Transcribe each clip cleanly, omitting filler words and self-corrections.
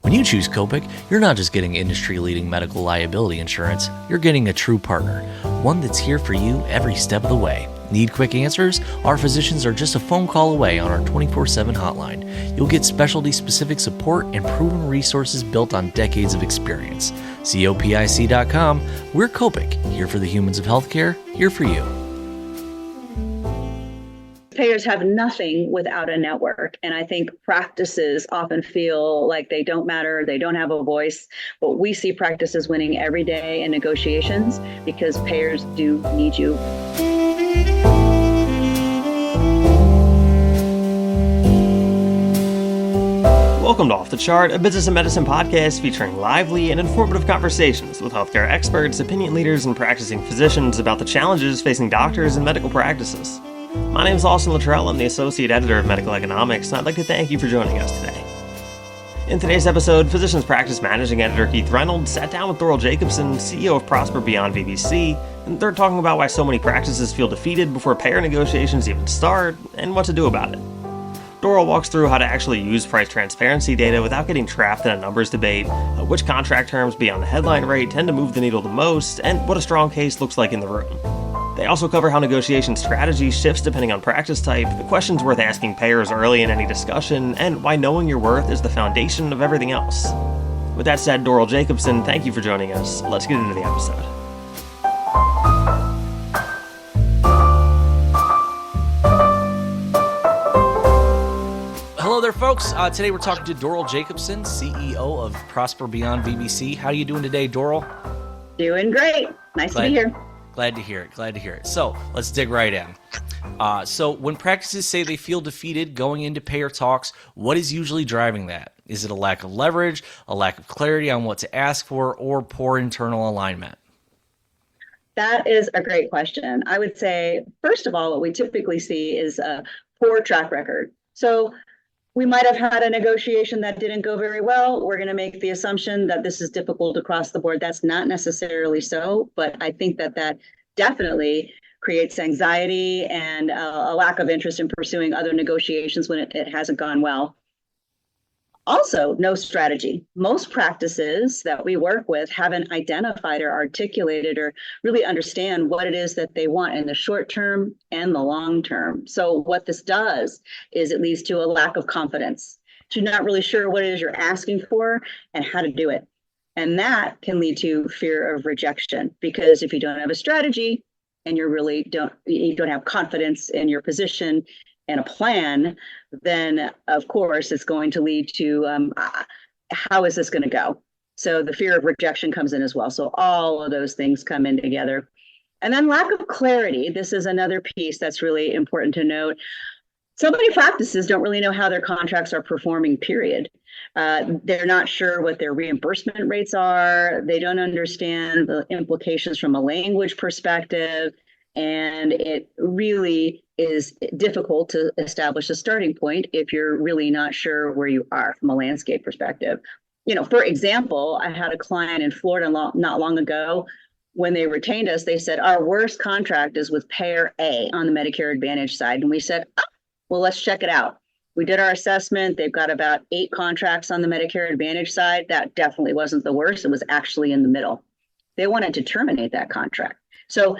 When you choose Copic, you're not just getting industry-leading medical liability insurance, you're getting a true partner, one that's here for you every step of the way. Need quick answers? Our physicians are just a phone call away on our 24/7 hotline. You'll get specialty-specific support and proven resources built on decades of experience. Copic.com. We're Copic, here for the humans of healthcare, here for you. Payers have nothing without a network. And I think practices often feel like they don't matter, they don't have a voice. But we see practices winning every day in negotiations because payers do need you. Welcome to Off the Chart, a business and medicine podcast featuring lively and informative conversations with healthcare experts, opinion leaders, and practicing physicians about the challenges facing doctors and medical practices. My name is Austin Littrell. I'm the Associate Editor of Medical Economics, and I'd like to thank you for joining us today. In today's episode, Physicians Practice Managing Editor Keith Reynolds sat down with Doral Jacobsen, CEO of Prosper Beyond VBC, and they're talking about why so many practices feel defeated before payer negotiations even start, and what to do about it. Doral walks through how to actually use price transparency data without getting trapped in a numbers debate, which contract terms beyond the headline rate tend to move the needle the most, and what a strong case looks like in the room. They also cover how negotiation strategy shifts depending on practice type, the questions worth asking payers early in any discussion, and why knowing your worth is the foundation of everything else. With that said, Doral Jacobsen, thank you for joining us. Let's get into the episode. Hello there, folks. Today we're talking to Doral Jacobsen, CEO of Prosper Beyond VBC. How are you doing today, Doral? Doing great. Nice to be here. Glad to hear it. So let's dig right in. So when practices say they feel defeated going into payer talks, what is usually driving that? Is it a lack of leverage, a lack of clarity on what to ask for, or poor internal alignment? That is a great question. I would say, first of all, what we typically see is a poor track record. So we might have had a negotiation that didn't go very well. We're going to make the assumption that this is difficult across the board. That's not necessarily so, but I think that definitely creates anxiety and a lack of interest in pursuing other negotiations when it hasn't gone well. Also, no strategy. Most practices that we work with haven't identified or articulated or really understand what it is that they want in the short term and the long term. So what this does is it leads to a lack of confidence. You're not really sure what it is you're asking for and how to do it. And that can lead to fear of rejection, because if you don't have a strategy and you don't have confidence in your position and a plan, then of course it's going to lead to how is this going to go? So the fear of rejection comes in as well. So all of those things come in together. And then lack of clarity. This is another piece that's really important to note. So many practices don't really know how their contracts are performing, period. They're not sure what their reimbursement rates are. They don't understand the implications from a language perspective. And it really is difficult to establish a starting point if you're really not sure where you are from a landscape perspective. For example, I had a client in Florida not long ago. When they retained us, they said, our worst contract is with payer A on the Medicare Advantage side. And we said, well, let's check it out. We did our assessment. They've got about 8 contracts on the Medicare Advantage side. That definitely wasn't the worst. It was actually in the middle. They wanted to terminate that contract. So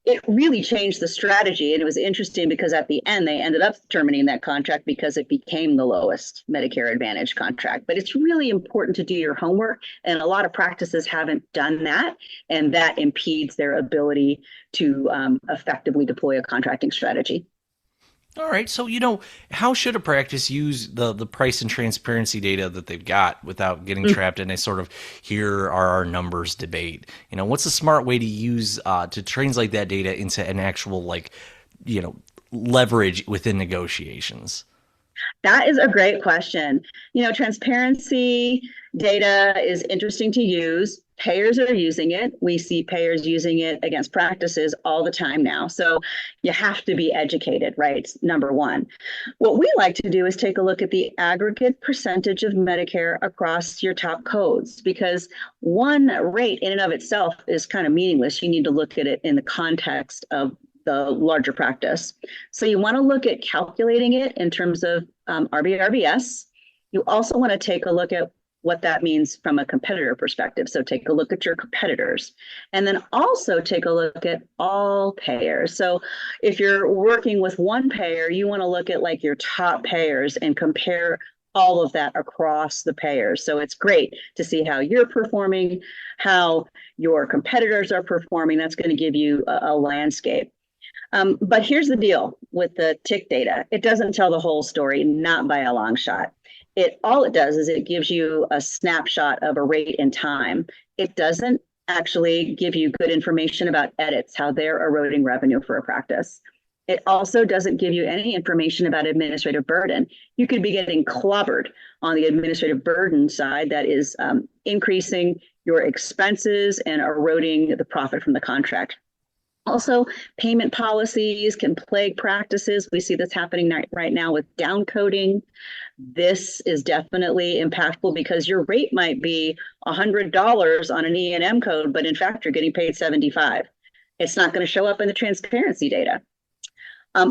it really changed the strategy. And it was interesting because at the end, they ended up terminating that contract because it became the lowest Medicare Advantage contract. But it's really important to do your homework. And a lot of practices haven't done that. And that impedes their ability to effectively deploy a contracting strategy. All right. So, how should a practice use the price and transparency data that they've got without getting trapped in a sort of here are our numbers debate? What's a smart way to use to translate that data into an actual leverage within negotiations? That is a great question. Transparency data is interesting to use. Payers are using it. We see payers using it against practices all the time now. So you have to be educated, right? Number one. What we like to do is take a look at the aggregate percentage of Medicare across your top codes, because one rate in and of itself is kind of meaningless. You need to look at it in the context of the larger practice. So you want to look at calculating it in terms of RBRBS. You also want to take a look at what that means from a competitor perspective. So take a look at your competitors, and then also take a look at all payers. So if you're working with one payer, you want to look at like your top payers and compare all of that across the payers. So it's great to see how you're performing, how your competitors are performing. That's going to give you a landscape. But here's the deal with the tick data. It doesn't tell the whole story, not by a long shot. All it does is it gives you a snapshot of a rate in time. It doesn't actually give you good information about edits, how they're eroding revenue for a practice. It also doesn't give you any information about administrative burden. You could be getting clobbered on the administrative burden side that is increasing your expenses and eroding the profit from the contract. Also, payment policies can plague practices. We see this happening right now with downcoding. This is definitely impactful because your rate might be $100 on an E&M code, but in fact, you're getting paid $75. It's not going to show up in the transparency data.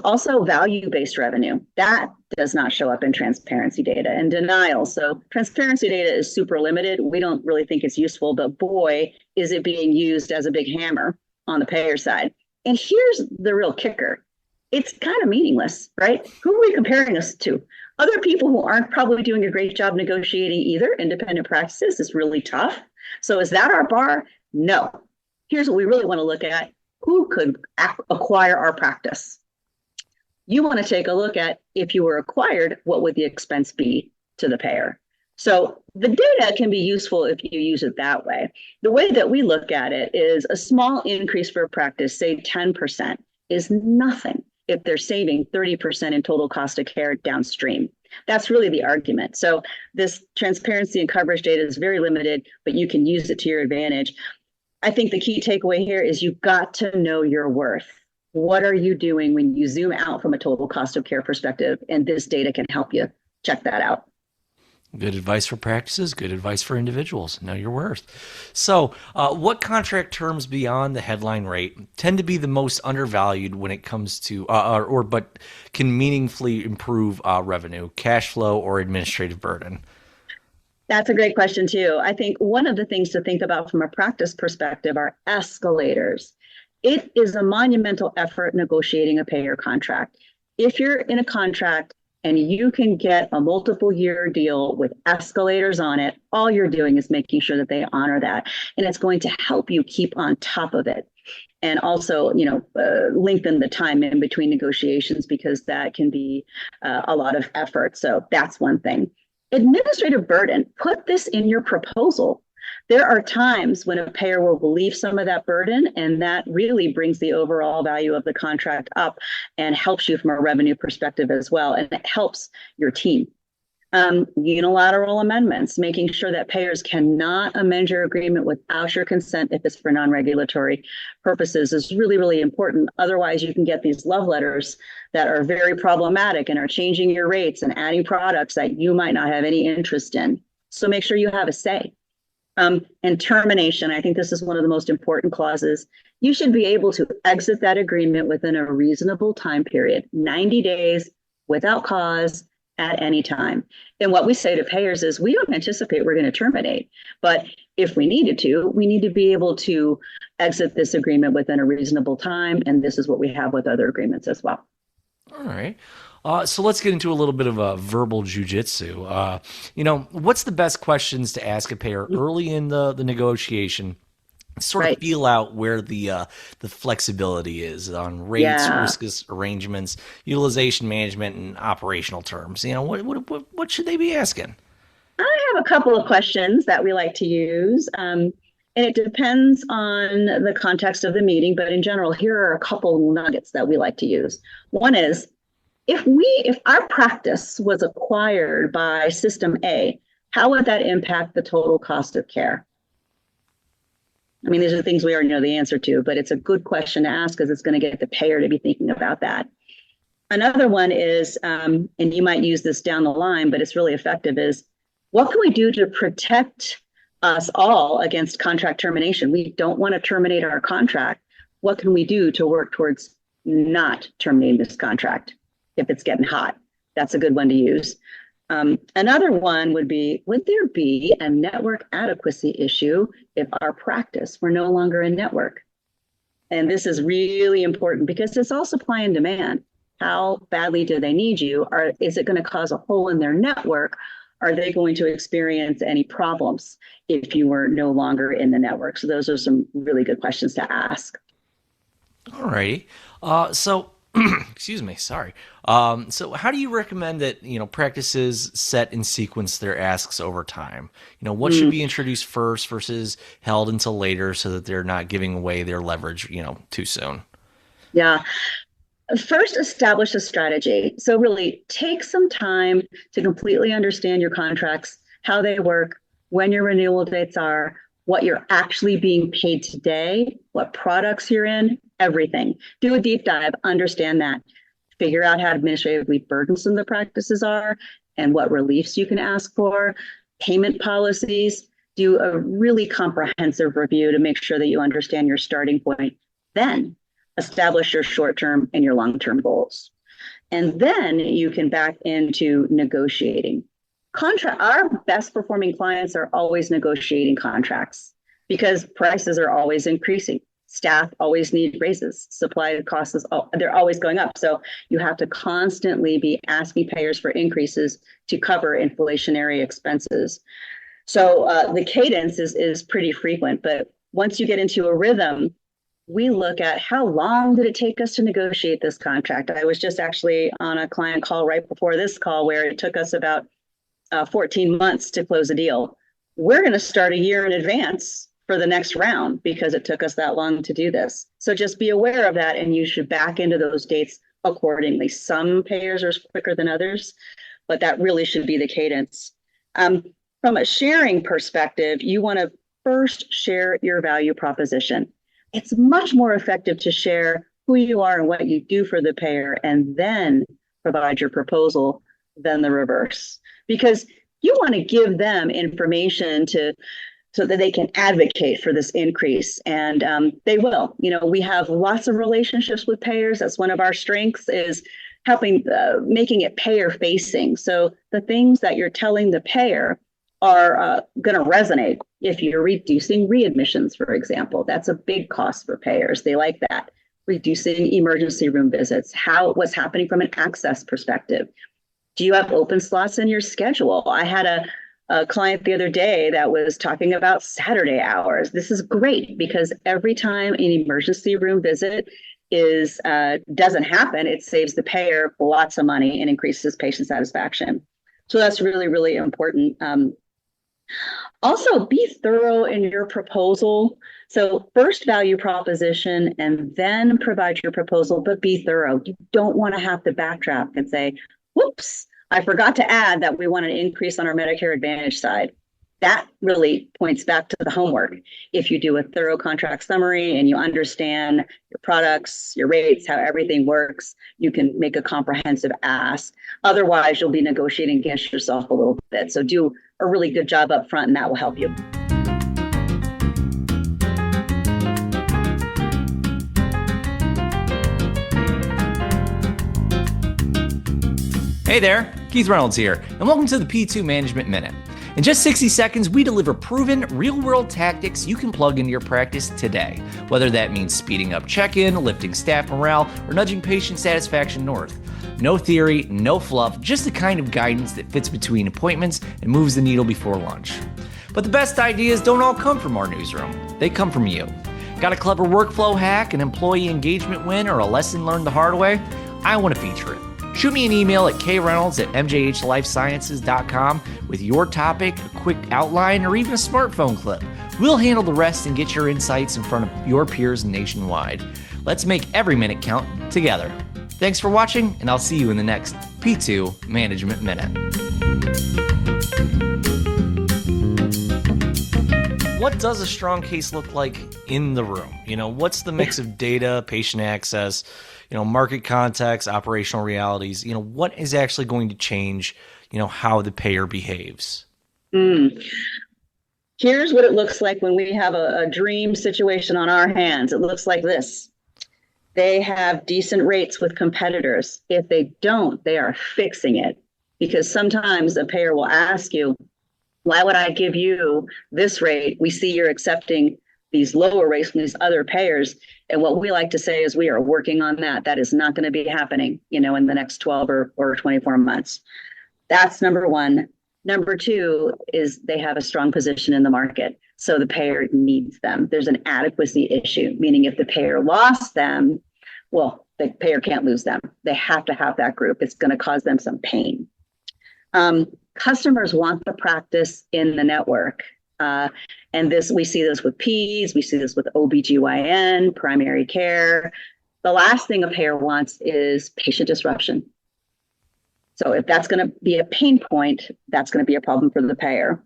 Also, value-based revenue, that does not show up in transparency data, and denial. So transparency data is super limited. We don't really think it's useful, but boy, is it being used as a big hammer on the payer side. And here's the real kicker. It's kind of meaningless, right? Who are we comparing us to? Other people who aren't probably doing a great job negotiating either. Independent practices is really tough. So is that our bar? No. Here's what we really want to look at. Who could acquire our practice? You want to take a look at, if you were acquired, what would the expense be to the payer? So the data can be useful if you use it that way. The way that we look at it is a small increase for a practice, say 10%, is nothing if they're saving 30% in total cost of care downstream. That's really the argument. So this transparency and coverage data is very limited, but you can use it to your advantage. I think the key takeaway here is you've got to know your worth. What are you doing when you zoom out from a total cost of care perspective? And this data can help you check that out. Good advice for practices, good advice for individuals. Know your worth. So what contract terms beyond the headline rate tend to be the most undervalued when it comes to, but can meaningfully improve revenue, cash flow, or administrative burden? That's a great question too. I think one of the things to think about from a practice perspective are escalators. It is a monumental effort negotiating a payer contract. If you're in a contract and you can get a multiple year deal with escalators on it, all you're doing is making sure that they honor that. And it's going to help you keep on top of it. And also, lengthen the time in between negotiations, because that can be a lot of effort. So that's one thing. Administrative burden, put this in your proposal. There are times when a payer will relieve some of that burden, and that really brings the overall value of the contract up and helps you from a revenue perspective as well. And it helps your team. Unilateral amendments, making sure that payers cannot amend your agreement without your consent if it's for non-regulatory purposes, is really, really important. Otherwise, you can get these love letters that are very problematic and are changing your rates and adding products that you might not have any interest in. So make sure you have a say. And termination, I think this is one of the most important clauses. You should be able to exit that agreement within a reasonable time period, 90 days, without cause, at any time. And what we say to payers is, we don't anticipate we're going to terminate, but if we needed to, we need to be able to exit this agreement within a reasonable time. And this is what we have with other agreements as well. All right. So let's get into a little bit of a verbal jujitsu. What's the best questions to ask a payer early in the negotiation? Sort of feel out where the flexibility is on rates, risks, arrangements, utilization management, and operational terms. What should they be asking? I have a couple of questions that we like to use. And it depends on the context of the meeting, but in general, here are a couple nuggets that we like to use. One is, if our practice was acquired by system A, how would that impact the total cost of care? I mean, these are things we already know the answer to, but it's a good question to ask because it's going to get the payer to be thinking about that. Another one is, and you might use this down the line, but it's really effective, is what can we do to protect us all against contract termination? We don't want to terminate our contract. What can we do to work towards not terminating this contract if it's getting hot? That's a good one to use. Another one would there be a network adequacy issue if our practice were no longer in network? And this is really important because it's all supply and demand. How badly do they need you? Is it going to cause a hole in their network? Are they going to experience any problems if you were no longer in the network? So those are some really good questions to ask. All righty. So, excuse me, sorry. So how do you recommend that, practices set and sequence their asks over time? What should be introduced first versus held until later so that they're not giving away their leverage, too soon? Yeah. First, establish a strategy. So really take some time to completely understand your contracts, how they work, when your renewal dates are, what you're actually being paid today, what products you're in, everything. Do a deep dive, understand that. Figure out how administratively burdensome the practices are and what reliefs you can ask for, payment policies. Do a really comprehensive review to make sure that you understand your starting point. Then establish your short-term and your long-term goals. And then you can back into negotiating. Our best performing clients are always negotiating contracts because prices are always increasing. Staff always need raises. Supply costs, they're always going up. So you have to constantly be asking payers for increases to cover inflationary expenses. So the cadence is pretty frequent, but once you get into a rhythm, we look at how long did it take us to negotiate this contract. I was just actually on a client call right before this call where it took us about 14 months to close a deal. We're going to start a year in advance for the next round because it took us that long to do this. So just be aware of that and you should back into those dates accordingly. Some payers are quicker than others, but that really should be the cadence. From a sharing perspective, you want to first share your value proposition. It's much more effective to share who you are and what you do for the payer and then provide your proposal than the reverse. Because you want to give them information so that they can advocate for this increase. And they will. We have lots of relationships with payers. That's one of our strengths is helping, making it payer facing. So the things that you're telling the payer are going to resonate. If you're reducing readmissions, for example, that's a big cost for payers. They like that. Reducing emergency room visits, what's happening from an access perspective. Do you have open slots in your schedule? I had a client the other day that was talking about Saturday hours. This is great because every time an emergency room visit doesn't happen, it saves the payer lots of money and increases patient satisfaction. So that's really, really important. Also, be thorough in your proposal. So first value proposition and then provide your proposal, but be thorough. You don't want to have to backtrack and say, whoops, I forgot to add that we want an increase on our Medicare Advantage side. That really points back to the homework. If you do a thorough contract summary and you understand your products, your rates, how everything works, you can make a comprehensive ask. Otherwise, you'll be negotiating against yourself a little bit. So do a really good job up front and that will help you. Hey there, Keith Reynolds here, and welcome to the P2 Management Minute. In just 60 seconds, we deliver proven, real-world tactics you can plug into your practice today, whether that means speeding up check-in, lifting staff morale, or nudging patient satisfaction north. No theory, no fluff, just the kind of guidance that fits between appointments and moves the needle before lunch. But the best ideas don't all come from our newsroom. They come from you. Got a clever workflow hack, an employee engagement win, or a lesson learned the hard way? I want to feature it. Shoot me an email at kreynolds@mjhlifesciences.com with your topic, a quick outline, or even a smartphone clip. We'll handle the rest and get your insights in front of your peers nationwide. Let's make every minute count together. Thanks for watching, and I'll see you in the next P2 Management Minute. What does a strong case look like in the room? What's the mix of data, patient access, market context, operational realities? What is actually going to change, how the payer behaves? Here's what it looks like when we have a dream situation on our hands. It looks like this. They have decent rates with competitors. If they don't, they are fixing it. because sometimes a payer will ask you, why would I give you this rate? We see you're accepting these lower rates from these other payers. And what we like to say is we are working on that. That is not going to be happening, in the next 12 or 24 months. That's number one. Number two is they have a strong position in the market. So the payer needs them. There's an adequacy issue, meaning if the payer lost them, well, the payer can't lose them. They have to have that group. It's going to cause them some pain. Customers want the practice in the network. And we see this with peds, we see this with OBGYN, primary care. The last thing a payer wants is patient disruption. So if that's going to be a pain point, that's going to be a problem for the payer.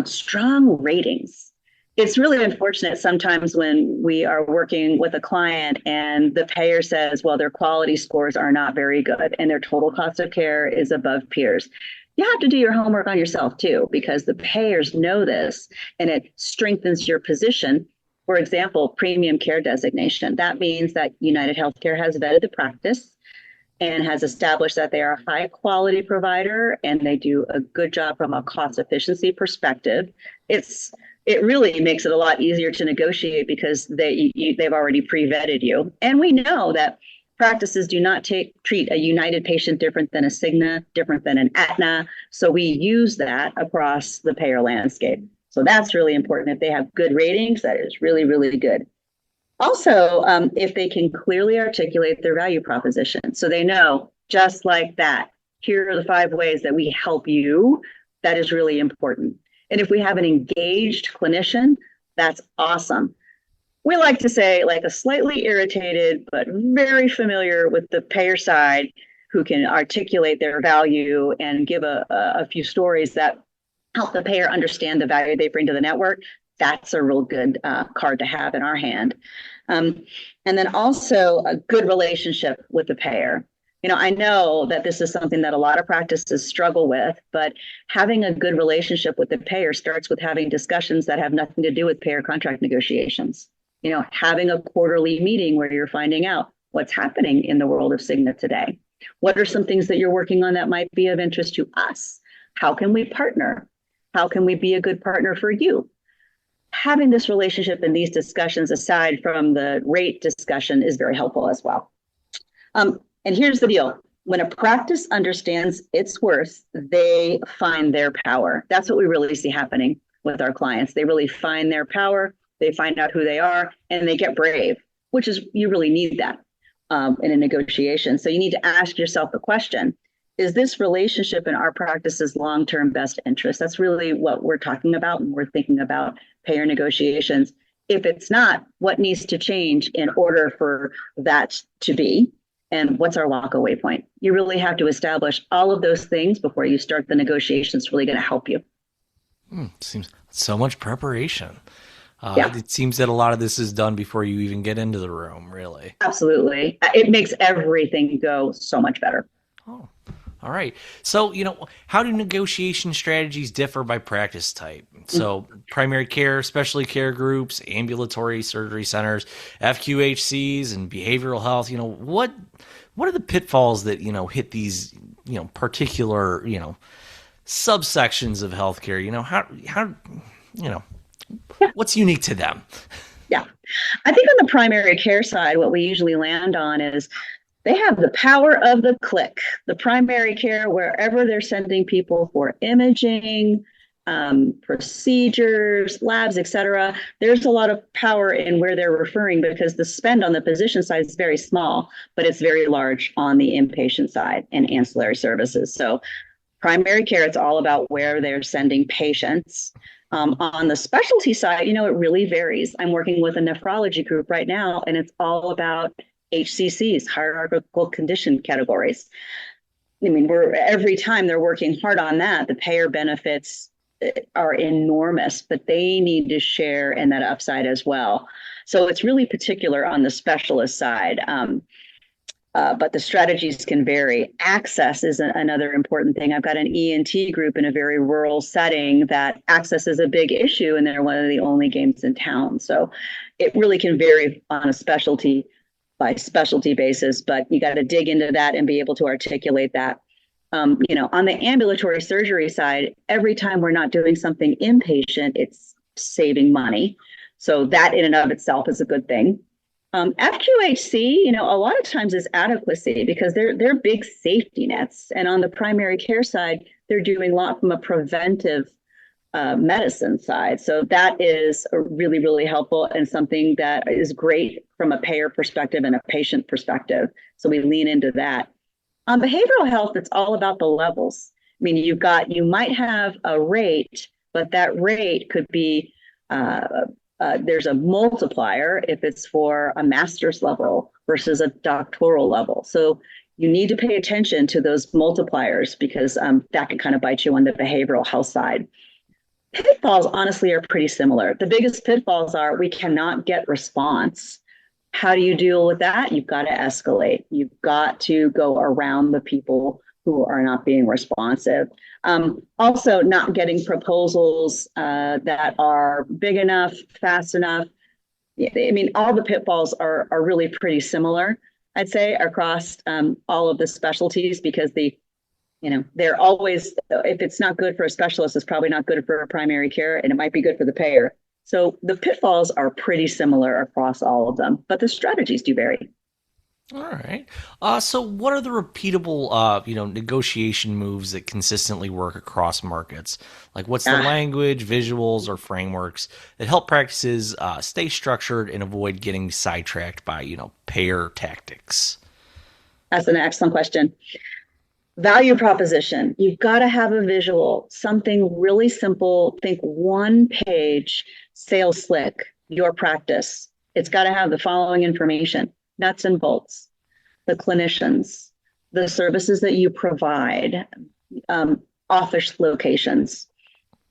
Strong ratings. It's really unfortunate sometimes when we are working with a client and the payer says, well, their quality scores are not very good and their total cost of care is above peers. You have to do your homework on yourself too, because the payers know this and it strengthens your position. For example, premium care designation. That means that United Healthcare has vetted the practice and has established that they are a high quality provider and they do a good job from a cost efficiency perspective. It really makes it a lot easier to negotiate because they've already pre-vetted you. And we know that practices do not treat a United patient different than a Cigna, different than an Aetna. So we use that across the payer landscape. So that's really important. If they have good ratings, that is really, really good. Also, if they can clearly articulate their value proposition. So they know, just like that, here are the 5 ways that we help you. That is really important. And if we have an engaged clinician, that's awesome. We like to say like a slightly irritated, but very familiar with the payer side who can articulate their value and give a few stories that help the payer understand the value they bring to the network. That's a real good card to have in our hand. And then also a good relationship with the payer. I know that this is something that a lot of practices struggle with, but having a good relationship with the payer starts with having discussions that have nothing to do with payer contract negotiations. Having a quarterly meeting where you're finding out what's happening in the world of Cigna today. What are some things that you're working on that might be of interest to us? How can we partner? How can we be a good partner for you? Having this relationship and these discussions aside from the rate discussion is very helpful as well. And here's the deal. When a practice understands its worth, they find their power. That's what we really see happening with our clients. They really find their power. They find out who they are and they get brave, which is, you really need that in a negotiation. So you need to ask yourself the question, is this relationship in our practice's long-term best interest? That's really what we're talking about when we're thinking about payer negotiations. If it's not, what needs to change in order for that to be? And what's our walk-away point? You really have to establish all of those things before you start the negotiations. It's really going to help you. Seems so much preparation. Yeah. It seems that a lot of this is done before you even get into the room, really. Absolutely. It makes everything go so much better. Oh, all right. So, how do negotiation strategies differ by practice type? So primary care, specialty care groups, ambulatory surgery centers, FQHCs, and behavioral health, what are the pitfalls that, hit these, particular, subsections of healthcare? How what's unique to them? Yeah. I think on the primary care side, what we usually land on is they have the power of the click. The primary care, wherever they're sending people for imaging, procedures, labs, et cetera, there's a lot of power in where they're referring because the spend on the physician side is very small, but it's very large on the inpatient side and ancillary services. So primary care, it's all about where they're sending patients. On the specialty side, it really varies. I'm working with a nephrology group right now, and it's all about HCCs, hierarchical condition categories. Every time they're working hard on that, the payer benefits are enormous, but they need to share in that upside as well. So it's really particular on the specialist side. But the strategies can vary. Access is another important thing. I've got an ENT group in a very rural setting that access is a big issue, and they're one of the only games in town. So it really can vary on a specialty by specialty basis, but you got to dig into that and be able to articulate that. On the ambulatory surgery side, every time we're not doing something inpatient, it's saving money. So that in and of itself is a good thing. FQHC, a lot of times is adequacy because they're big safety nets. And on the primary care side, they're doing a lot from a preventive medicine side. So that is really, really helpful and something that is great from a payer perspective and a patient perspective. So we lean into that. On behavioral health, it's all about the levels. I mean, you might have a rate, but that rate could be, there's a multiplier if it's for a master's level versus a doctoral level. So you need to pay attention to those multipliers because that can kind of bite you on the behavioral health side. Pitfalls, honestly, are pretty similar. The biggest pitfalls are we cannot get response. How do you deal with that? You've got to escalate. You've got to go around the people who are not being responsive. Also, not getting proposals that are big enough, fast enough. I mean, all the pitfalls are really pretty similar, I'd say, across all of the specialties because they're always, if it's not good for a specialist, it's probably not good for a primary care, and it might be good for the payer. So the pitfalls are pretty similar across all of them, but the strategies do vary. All right. So what are the repeatable, negotiation moves that consistently work across markets? Like what's the language, visuals, or frameworks that help practices stay structured and avoid getting sidetracked by, payer tactics? That's an excellent question. Value proposition. You've got to have a visual, something really simple. Think one page, sales slick, your practice. It's got to have the following information: nuts and bolts, the clinicians, the services that you provide, office locations.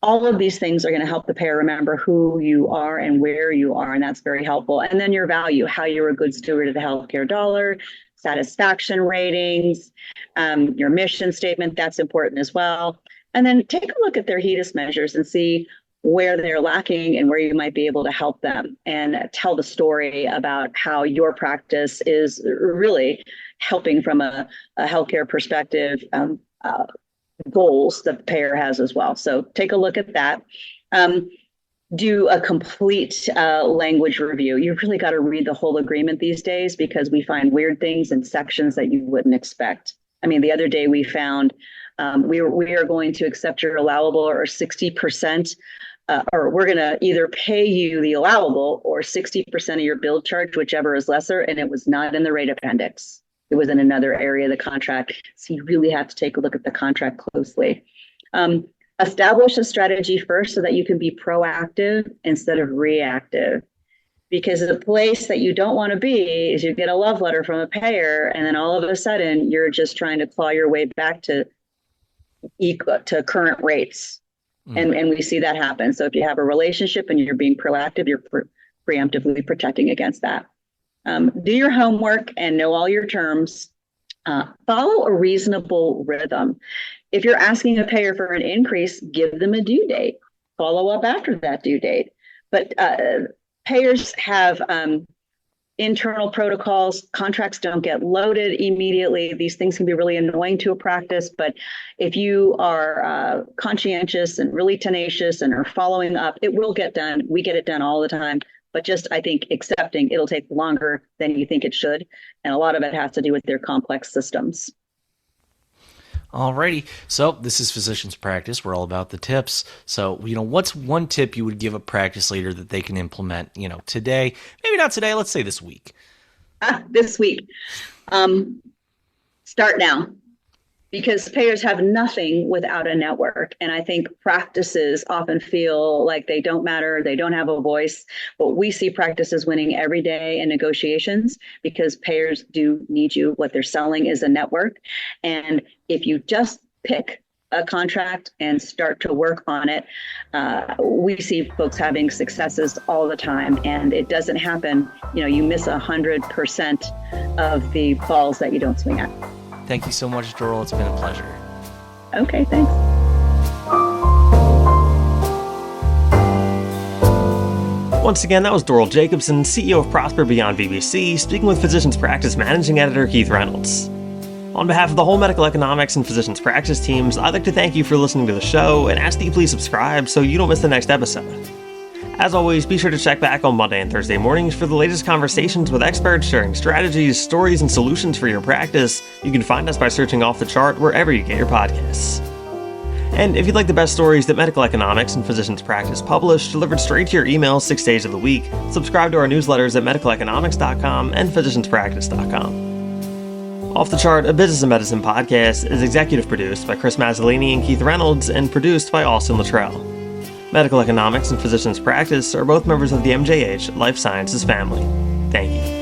All of these things are going to help the payer remember who you are and where you are, and that's very helpful. And then your value, how you're a good steward of the healthcare dollar, satisfaction ratings, your mission statement, that's important as well. And then take a look at their HEDIS measures and see where they're lacking and where you might be able to help them, and tell the story about how your practice is really helping from a healthcare perspective, goals that the payer has as well. So take a look at that. Do a complete language review. You've really got to read the whole agreement these days because we find weird things in sections that you wouldn't expect. I mean, the other day we found we are going to accept your allowable or 60%, or we're going to either pay you the allowable or 60% of your bill charge, whichever is lesser, and it was not in the rate appendix. It was in another area of the contract. So you really have to take a look at the contract closely. Establish a strategy first so that you can be proactive instead of reactive. Because the place that you don't want to be is you get a love letter from a payer, and then all of a sudden you're just trying to claw your way back to current rates. And we see that happen. So if you have a relationship and you're being proactive, you're preemptively protecting against that. Do your homework and know all your terms. Follow a reasonable rhythm. If you're asking a payer for an increase, give them a due date. Follow up after that due date. But payers have internal protocols. Contracts don't get loaded immediately. These things can be really annoying to a practice. But if you are conscientious and really tenacious and are following up, it will get done. We get it done all the time. But just, I think, accepting it'll take longer than you think it should. And a lot of it has to do with their complex systems. Alrighty. So this is Physicians Practice. We're all about the tips. So, what's one tip you would give a practice leader that they can implement, today? Maybe not today. Let's say this week. This week. Start now. Because payers have nothing without a network. And I think practices often feel like they don't matter, they don't have a voice. But we see practices winning every day in negotiations because payers do need you. What they're selling is a network. And if you just pick a contract and start to work on it, we see folks having successes all the time. And it doesn't happen, you miss 100% of the balls that you don't swing at. Thank you so much, Doral. It's been a pleasure. Okay, thanks. Once again, that was Doral Jacobsen, CEO of Prosper Beyond VBC, speaking with Physicians Practice Managing Editor Keith Reynolds. On behalf of the whole medical economics and physicians practice teams, I'd like to thank you for listening to the show and ask that you please subscribe so you don't miss the next episode. As always, be sure to check back on Monday and Thursday mornings for the latest conversations with experts sharing strategies, stories, and solutions for your practice. You can find us by searching Off the Chart wherever you get your podcasts. And if you'd like the best stories that medical economics and physicians practice publish, delivered straight to your email 6 days of the week, subscribe to our newsletters at medicaleconomics.com and physicianspractice.com. Off the Chart, a business and medicine podcast, is executive produced by Chris Mazzolini and Keith Reynolds and produced by Austin Littrell. Medical economics and physicians practice are both members of the MJH Life Sciences family. Thank you.